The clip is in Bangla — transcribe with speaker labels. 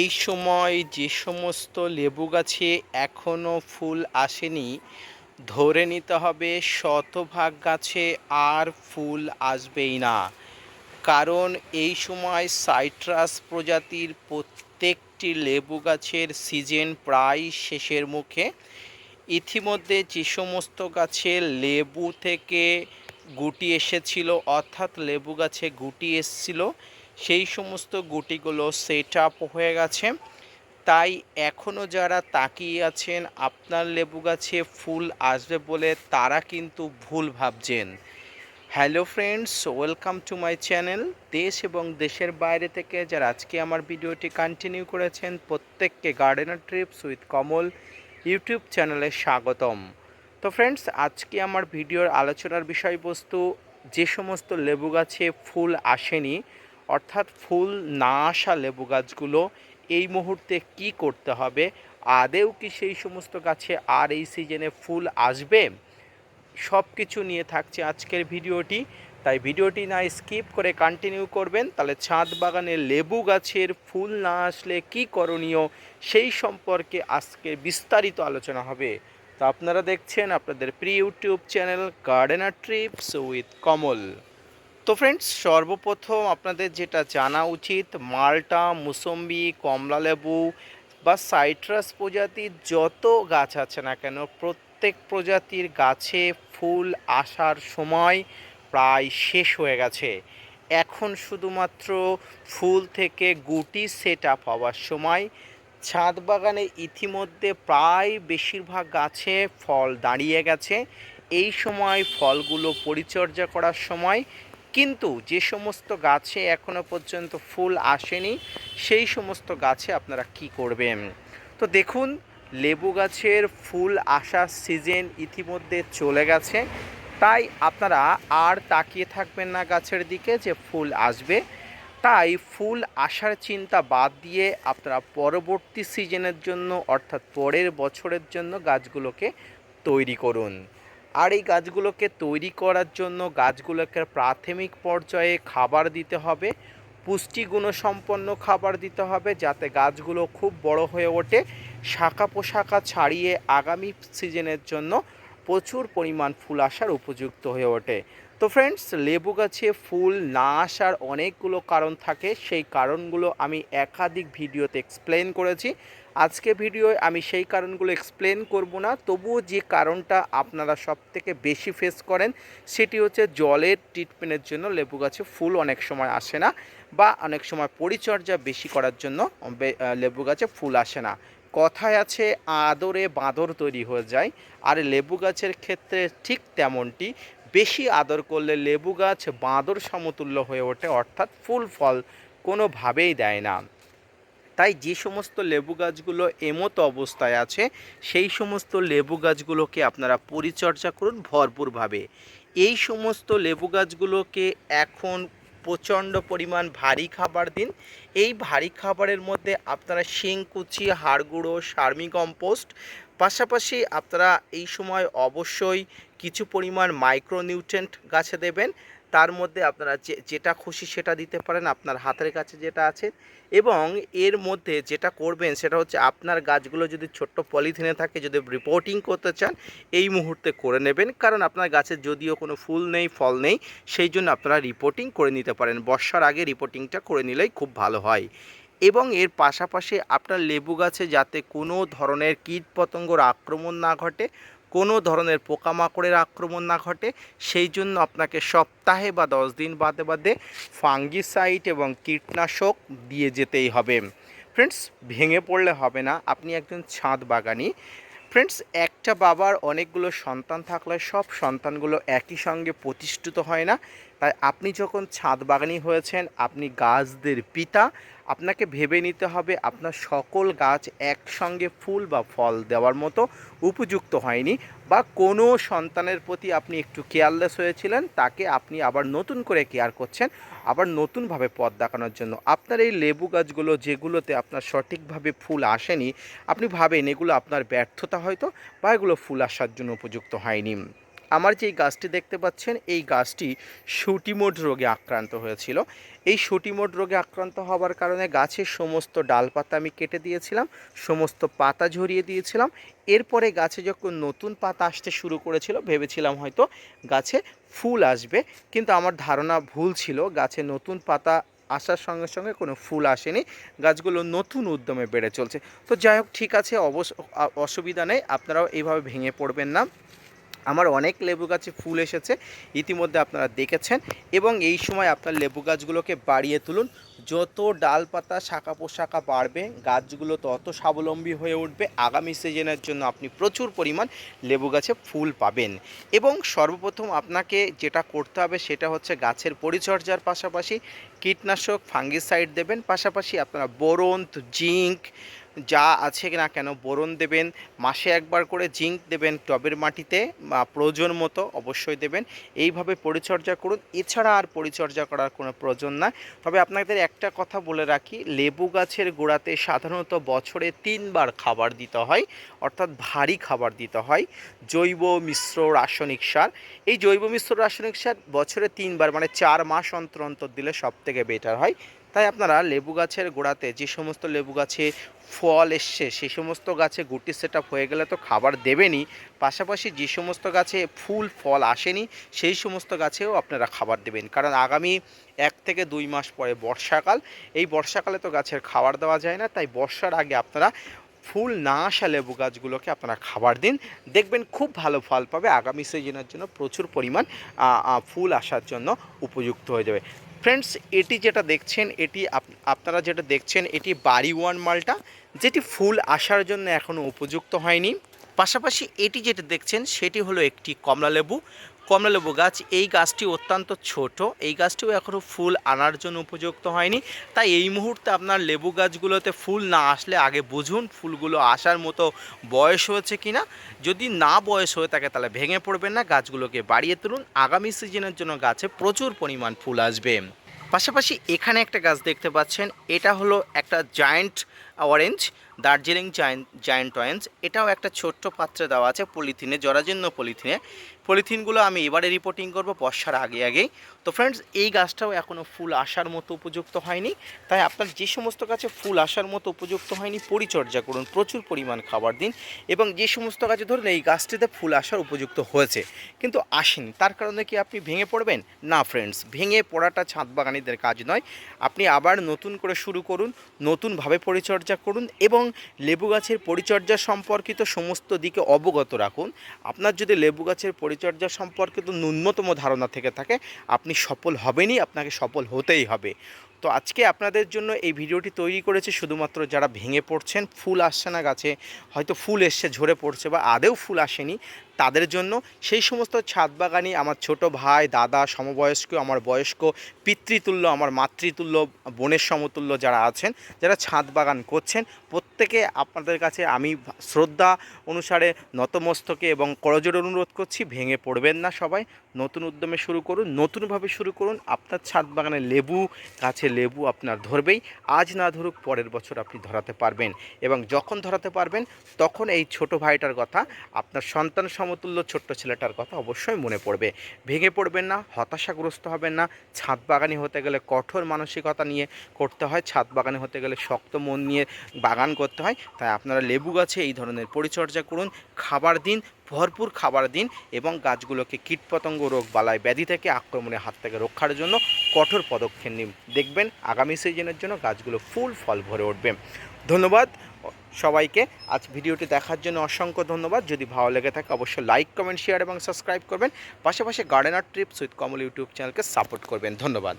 Speaker 1: এই সময় যে সমস্ত লেবু গাছে এখনও ফুল আসেনি, ধরে নিতে হবে শতভাগ গাছে আর ফুল আসবেই না। কারণ এই সময় সাইট্রাস প্রজাতির প্রত্যেকটি লেবু গাছের সিজন প্রায় শেষের মুখে। ইতিমধ্যে যে সমস্ত গাছে লেবু থেকে গুটি এসেছিল, অর্থাৎ লেবু গাছে গুটি এসছিল, সেই সমস্ত গুটিগুলো সেট আপ হয়ে গেছে। তাই এখনও যারা তাকিয়ে আছেন আপনার লেবু গাছে ফুল আসবে বলে, তারা কিন্তু ভুল ভাবছেন। Hello friends, welcome to my channel. দেশ এবং দেশের বাইরে থেকে যারা আজকে আমার ভিডিওটি কন্টিনিউ করেছেন, প্রত্যেককে gardener trips with Kamal YouTube চ্যানেলে স্বাগতম। তো ফ্রেন্ডস, আজকে আমার ভিডিওর আলোচনার বিষয়বস্তু, যে সমস্ত লেবু গাছে ফুল আসেনি, অর্থাৎ ফুল না আসা লেবু গাছগুলো এই মুহূর্তে কি করতে হবে, আদেও কি সেই সমস্ত গাছে আর এই সিজনে ফুল আসবে, সব কিছু নিয়ে থাকছে আজকের ভিডিওটি। তাই ভিডিওটি না স্কিপ করে কন্টিনিউ করবেন, তাহলে ছাদ বাগানে লেবু গাছের ফুল না আসলে কি করণীয় সেই সম্পর্কে আজকে বিস্তারিত আলোচনা হবে। তো আপনারা দেখছেন আপনাদের প্রিয় YouTube channel gardener trips with Kamal. তো ফ্রেন্ডস, সর্বপ্রথম আপনাদের যেটা জানা উচিত, মাল্টা, মুসম্বি, কমলালেবু বা সাইট্রাস প্রজাতির যত গাছ আছে না কেন, প্রত্যেক প্রজাতির গাছে ফুল আসার সময় প্রায় শেষ হয়ে গেছে। এখন শুধুমাত্র ফুল থেকে গুটি সেট আপ হওয়ার সময়। ছাদ বাগানে ইতিমধ্যে প্রায় বেশিরভাগ গাছে ফল দাঁড়িয়ে গেছে। এই সময় ফলগুলো পরিচর্যা করার সময়। কিন্তু যে সমস্ত গাছে এখনও পর্যন্ত ফুল আসেনি, সেই সমস্ত গাছে আপনারা কি করবেন? তো দেখুন, লেবু গাছের ফুল আসার সিজন ইতিমধ্যে চলে গেছে। তাই আপনারা আর তাকিয়ে থাকবেন না গাছের দিকে যে ফুল আসবে। তাই ফুল আসার চিন্তা বাদ দিয়ে আপনারা পরবর্তী সিজনের জন্য, অর্থাৎ পরের বছরের জন্য গাছগুলোকে তৈরি করুন। আর এই গাছগুলোকে তৈরি করার জন্য গাছগুলোকে প্রাথমিক পর্যায়ে খাবার দিতে হবে, পুষ্টিগুণসম্পন্ন খাবার দিতে হবে, যাতে গাছগুলো খুব বড় হয়ে ওঠে, শাখা পোশাখা ছাড়িয়ে আগামী সিজনের জন্য প্রচুর পরিমাণ ফুল আসার উপযুক্ত হয়ে ওঠে। তো ফ্রেন্ডস, লেবু গাছে ফুল না আসার অনেকগুলো কারণ থাকে। সেই কারণগুলো আমি একাধিক ভিডিওতে এক্সপ্লেন করেছি। আজকে ভিডিওয় আমি সেই কারণগুলো এক্সপ্লেন করব না। তবুও যে কারণটা আপনারা সবথেকে বেশি ফেস করেন, সেটি হচ্ছে জলের ট্রিটমেন্টের জন্য লেবু গাছে ফুল অনেক সময় আসে না, বা অনেক সময় পরিচর্যা বেশি করার জন্য লেবু গাছে ফুল আসে না। কথায় আছে, আদরে বাঁদর তৈরি হয়ে যায়। আর লেবু গাছের ক্ষেত্রে ঠিক তেমনটি। বেশি আদর করলে লেবু গাছ বাঁদর সমতুল্য হয়ে ওঠে, অর্থাৎ ফুল ফল কোনোভাবেই দেয় না। তাই যে সমস্ত লেবু গাছগুলো এমতো অবস্থায় আছে, সেই সমস্ত লেবু গাছগুলোকে আপনারা পরিচর্যা করুন ভরপুরভাবে। এই সমস্ত লেবু গাছগুলোকে এখন প্রচণ্ড পরিমাণ ভারী খাবার দিন। এই ভারী খাবারের মধ্যে আপনারা শিংকুচি, হাড়গুঁড়ো, সার্মি কম্পোস্ট, পাশাপাশি আপনারা এই সময় অবশ্যই কিছু পরিমাণ মাইক্রোনিউট্রেন্ট গাছে দেবেন। তার মধ্যে আপনারা যেটা খুশি সেটা দিতে পারেন, আপনার হাতের কাছে যেটা আছে। এবং এর মধ্যে যেটা করবেন সেটা হচ্ছে, আপনার গাছগুলো যদি ছোট্ট পলিথিনে থাকে, যদি রিপোর্টিং করতে চান এই মুহূর্তে করে নেবেন। কারণ আপনার গাছের যদিও কোনো ফুল নেই, ফল নেই, সেই জন্য আপনারা রিপোর্টিং করে নিতে পারেন। বর্ষার আগে রিপোর্টিংটা করে নিলেই খুব ভালো হয়। এবং এর পাশাপাশি আপনার লেবু গাছে যাতে কোনো ধরনের কীটপতঙ্গর আক্রমণ না ঘটে, কোনো ধরনের পোকামাকড়ের আক্রমণ না ঘটে, সেই জন্য আপনাকে সপ্তাহে বা 10 দিন বাদে বাদে ফাঙ্গিসাইড এবং কীটনাশক দিয়ে যেতেই হবে। ফ্রেন্ডস, ভেঙে পড়লে হবে না। আপনি একজন ছাদ বাগানি। ফ্রেন্ডস, একটা বাবার অনেকগুলো সন্তান থাকলে সব সন্তানগুলো একই সঙ্গে প্রতিষ্ঠিত হয় না। তাই আপনি যখন ছাদ বাগানি হয়েছেন, আপনি গাছদের পিতা। আপনাকে ভেবে নিতে হবে আপনার সকল গাছ একসঙ্গে ফুল বা ফল দেওয়ার মতো উপযুক্ত হয়নি, বা কোনো সন্তানের প্রতি আপনি একটু কেয়ারলেস হয়েছিলেন, তাকে আপনি আবার নতুন করে কেয়ার করছেন, আবার নতুনভাবে পথ দেখানোর জন্য। আপনার এই লেবু গাছগুলো যেগুলোতে আপনার সঠিকভাবে ফুল আসেনি, আপনি ভাবেন এগুলো আপনার ব্যর্থতা হয়তো, বা এগুলো ফুল আসার জন্য উপযুক্ত হয়নি। আমার যেই গাছটি দেখতে পাচ্ছেন এই গাছটি শুঁটিমোড রোগে আক্রান্ত হয়েছিল। এই শুঁটিমোড রোগে আক্রান্ত হওয়ার কারণে গাছের সমস্ত ডালপাতা আমি কেটে দিয়েছিলাম, সমস্ত পাতা ঝরিয়ে দিয়েছিলাম। এরপরে গাছে যখন নতুন পাতা আসতে শুরু করেছিল ভেবেছিলাম হয়তো গাছে ফুল আসবে, কিন্তু আমার ধারণা ভুল ছিল। গাছে নতুন পাতা আসার সঙ্গে সঙ্গে কোনো ফুল আসেনি, গাছগুলো নতুন উদ্যমে বেড়ে চলছে। তো যাই হোক, ঠিক আছে, অসুবিধা নেই, আপনারাও এইভাবে ভেঙে পড়বেন না। আমার অনেক লেবু গাছে ফুল এসেছে ইতিমধ্যে আপনারা দেখেছেন, এবং এই সময় আপনার লেবু গাছগুলোকে বাড়িয়ে তুলুন। যত ডালপাতা শাখা পোশাখা বাড়বে গাছগুলো তত স্বাবলম্বী হয়ে উঠবে। আগামী সিজনের জন্য আপনি প্রচুর পরিমাণ লেবু গাছে ফুল পাবেন। এবং সর্বপ্রথম আপনাকে যেটা করতে হবে সেটা হচ্ছে গাছের পরিচর্যার পাশাপাশি কীটনাশক ফাঙ্গিসাইড দেবেন, পাশাপাশি আপনারা বোরন জিঙ্ক যা আছে না কেন বোরন দেবেন, মাসে একবার করে জিঙ্ক দেবেন টবের মাটিতে, বা প্রয়োজন মতো অবশ্যই দেবেন। এইভাবে পরিচর্যা করুন, এছাড়া আর পরিচর্যা করার কোনো প্রয়োজন না। তবে আপনাদের একটা কথা বলে রাখি, লেবু গাছের গোড়াতে সাধারণত বছরে 3 বার খাবার দিতে হয়, অর্থাৎ ভারী খাবার দিতে হয়, জৈব মিশ্র রাসায়নিক সার। এই জৈব মিশ্র রাসায়নিক সার বছরে 3 বার মানে 4 মাস অন্তর অন্তর দিলে সবথেকে বেটার হয়। তাই আপনারা লেবু গাছের গোড়াতে যে সমস্ত লেবু গাছে ফল এসছে সেই সমস্ত গাছে গুটি সেট আপ হয়ে গেলে তো খাবার দেবেনই, পাশাপাশি যে সমস্ত গাছে ফুল ফল আসেনি সেই সমস্ত গাছেও আপনারা খাবার দেবেন। কারণ আগামী 1 থেকে 2 মাস পরে বর্ষাকাল, এই বর্ষাকালে তো গাছের খাবার দেওয়া যায় না। তাই বর্ষার আগে আপনারা ফুল না আসা লেবু গাছগুলোকে আপনারা খাবার দিন, দেখবেন খুব ভালো ফল পাবে। আগামী সিজনের জন্য প্রচুর পরিমাণ ফুল আসার জন্য উপযুক্ত হয়ে যাবে। ফ্রেন্ডস, এটি যেটা দেখছেন এটি আপনারা যেটা দেখছেন এটি বাড়ি ওয়ান মালটা, যেটি ফুল আসার জন্য এখনও উপযুক্ত হয়নি। পাশাপাশি এটি যেটা দেখছেন সেটি হলো একটি কমলালেবু গাছ। এই গাছটি অত্যন্ত ছোট, এই গাছটিও এখনও ফুল আনার জন্য উপযুক্ত হয়নি। তাই এই মুহূর্তে আপনার লেবু গাছগুলোতে ফুল না আসলে আগে বুঝুন ফুলগুলো আসার মতো বয়স হয়েছে কি না। যদি না বয়স হয়ে থাকে তাহলে ভেঙে পড়বেন না, গাছগুলোকে বাড়িয়ে তুলুন। আগামী সিজনের জন্য গাছে প্রচুর পরিমাণ ফুল আসবে। পাশাপাশি এখানে একটা গাছ দেখতে পাচ্ছেন, এটা হলো একটা giant orange, Darjeeling giant orange. এটাও একটা ছোট্ট পাত্রে দেওয়া আছে পলিথিনে, জরাজীর্ণ পলিথিনগুলো আমি এবারে রিপোর্টিং করব বর্ষার আগেই। তো ফ্রেন্ডস, এই গাছটাও এখনও ফুল আসার মতো উপযুক্ত হয়নি। তাই আপনার যে সমস্ত গাছে ফুল আসার মতো উপযুক্ত হয়নি পরিচর্যা করুন, প্রচুর পরিমাণ খাবার দিন। এবং যে সমস্ত গাছে ধরুন এই গাছটিতে ফুল আসার উপযুক্ত হয়েছে কিন্তু আসেনি, তার কারণে কি আপনি ভেঙে পড়বেন? না ফ্রেন্ডস, ভেঙে পড়াটা ছাদ বাগানিদের কাজ নয়। আপনি আবার নতুন করে শুরু করুন, নতুনভাবে পরিচর্যা করুন, এবং লেবু গাছের পরিচর্যা সম্পর্কিত সমস্ত দিকে অবগত রাখুন। আপনার যদি লেবু গাছের পরিচর্যা সম্পর্কিত ন্যূনতম ধারণা থেকে থাকে আপনি সফল হবেনই, আপনাকে সফল হতেই হবে। তো আজকে আপনাদের জন্য এই ভিডিওটি তৈরি করেছে শুধুমাত্র যারা ভেঙে পড়ছেন, ফুল আসছে না গাছে, হয়তো ফুল এসছে ঝরে পড়ছে বা আদেও ফুল আসেনি, তাদের জন্য। সেই সমস্ত ছাদ বাগানি আমার ছোট ভাই, দাদা, সমবয়স্ক, আমার বয়স্ক, পিতৃতুল্য, আমার মাতৃতুল্য, বোনের সমতুল্য যারা আছেন, যারা ছাদ বাগান করছেন, প্রত্যেকে আপনাদের কাছে আমি শ্রদ্ধা অনুসারে নতমস্তকে এবং করজোড়ে অনুরোধ করছি, ভেঙে পড়বেন না সবাই। নতুন উদ্যমে শুরু করুন, নতুনভাবে শুরু করুন। আপনার ছাদ বাগানে লেবু গাছে লেবু আপনার ধরবেই, আজ না ধরুক পরের বছর আপনি ধরাতে পারবেন। এবং যখন ধরাতে পারবেন তখন এই ছোট ভাইটার কথা, আপনার সন্তান সমতুল্য ছোট্ট ছেলেটার কথা অবশ্যই মনে পড়বে। ভেঙে পড়বেন না, হতাশাগ্রস্ত হবেন না। ছাদ বাগানি হতে গেলে কঠোর মানসিকতা নিয়ে করতে হয়, ছাদ বাগানি হতে গেলে শক্ত মন নিয়ে বাগান করতে হয়। তাই আপনারা লেবু গাছে এই ধরনের পরিচর্যা করুন, খাবার দিন, ভরপুর খাবার দিন, এবং গাছগুলোকে কীটপতঙ্গ রোগ বালাই ব্যাধি থেকে আক্রমণের হাত থেকে রক্ষার জন্য কঠোর পদক্ষেপ নিন। দেখবেন আগামী সিজনের জন্য গাছগুলো ফুল ফল ভরে উঠবে। ধন্যবাদ সবাইকে, আজ ভিডিওটি দেখার জন্য অসংখ্য ধন্যবাদ। যদি ভালো লেগে থাকে অবশ্যই লাইক, কমেন্ট, শেয়ার এবং সাবস্ক্রাইব করবেন। পাশাপাশি gardener trips with Kamal YouTube চ্যানেলকে সাপোর্ট করবেন। ধন্যবাদ।